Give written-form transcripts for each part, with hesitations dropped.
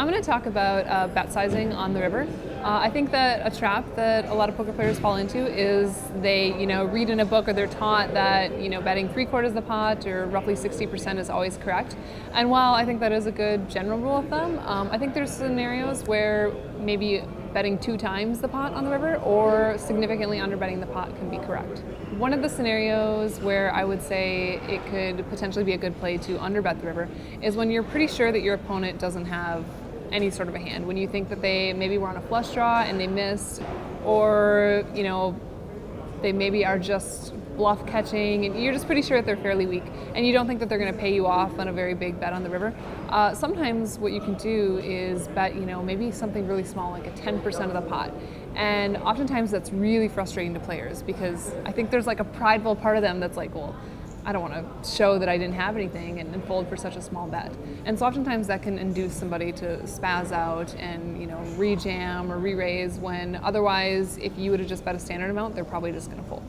I'm going to talk about bet sizing on the river. I think that a trap that a lot of poker players fall into is they, read in a book or they're taught that, betting 3/4 of the pot or roughly 60% is always correct. And while I think that is a good general rule of thumb, I think there's scenarios where maybe betting 2 times the pot on the river or significantly underbetting the pot can be correct. One of the scenarios where I would say it could potentially be a good play to underbet the river is when you're pretty sure that your opponent doesn't have any sort of a hand. When you think that they maybe were on a flush draw and they missed, or they maybe are just bluff catching, and you're just pretty sure that they're fairly weak, and you don't think that they're going to pay you off on a very big bet on the river. Sometimes what you can do is bet, maybe something really small, like a 10% of the pot. And oftentimes that's really frustrating to players because I think there's like a prideful part of them that's like, well, I don't want to show that I didn't have anything and fold for such a small bet. And so oftentimes that can induce somebody to spaz out and, re-jam or re-raise when otherwise, if you would have just bet a standard amount, they're probably just going to fold.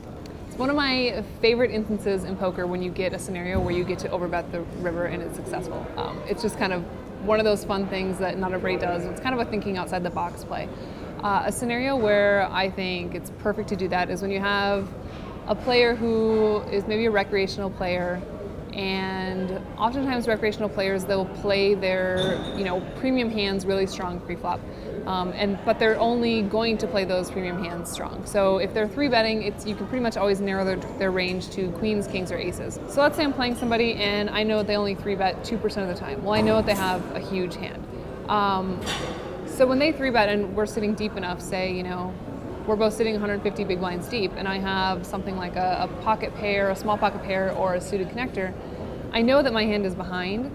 It's one of my favorite instances in poker when you get a scenario where you get to overbet the river and it's successful. It's just kind of one of those fun things that not everybody does. It's kind of a thinking outside the box play. A scenario where I think it's perfect to do that is when you have a player who is maybe a recreational player, and oftentimes recreational players, they'll play their premium hands really strong pre-flop, but they're only going to play those premium hands strong. So if they're 3-betting, you can pretty much always narrow their range to queens, kings, or aces. So let's say I'm playing somebody and I know they only 3-bet 2% of the time. Well, I know that they have a huge hand. So when they 3-bet and we're sitting deep enough, say, we're both sitting 150 big blinds deep, and I have something like a pocket pair, a small pocket pair, or a suited connector, I know that my hand is behind.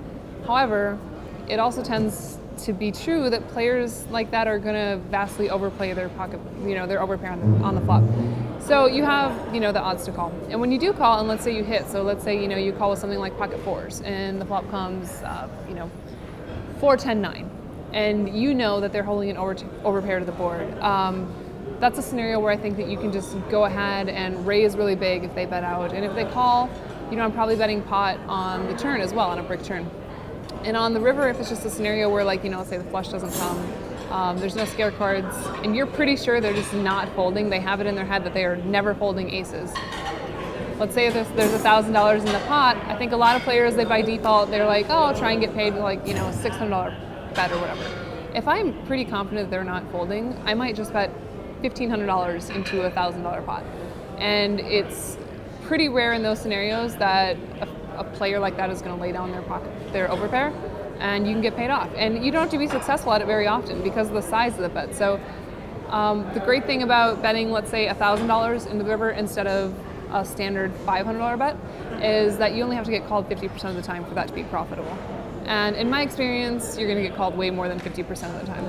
However, it also tends to be true that players like that are going to vastly overplay their pocket, their overpair on the flop. So you have, the odds to call. And when you do call, and let's say you hit, so let's say, you call with something like pocket fours, and the flop comes, 4-10-9, and you know that they're holding an overpair to the board. That's a scenario where I think that you can just go ahead and raise really big if they bet out. And if they call, I'm probably betting pot on the turn as well, on a brick turn. And on the river, if it's just a scenario where, let's say the flush doesn't come, there's no scare cards, and you're pretty sure they're just not folding, they have it in their head that they are never folding aces. Let's say if there's $1,000 in the pot, I think a lot of players, they by default, they're like, oh, I'll try and get paid $600 bet or whatever. If I'm pretty confident they're not folding, I might just bet $1,500 into a $1,000 pot. And it's pretty rare in those scenarios that a player like that is going to lay down their overpair, and you can get paid off. And you don't have to be successful at it very often because of the size of the bet. So the great thing about betting, let's say, $1,000 in the river instead of a standard $500 bet is that you only have to get called 50% of the time for that to be profitable. And in my experience, you're going to get called way more than 50% of the time.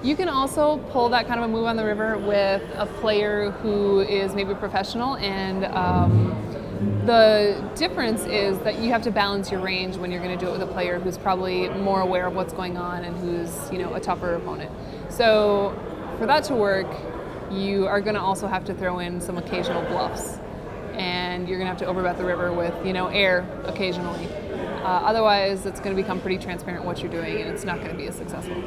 You can also pull that kind of a move on the river with a player who is maybe professional, and the difference is that you have to balance your range when you're going to do it with a player who's probably more aware of what's going on and who's a tougher opponent. So for that to work, you are going to also have to throw in some occasional bluffs, and you're going to have to overbet the river with air occasionally. Otherwise, it's going to become pretty transparent what you're doing, and it's not going to be as successful.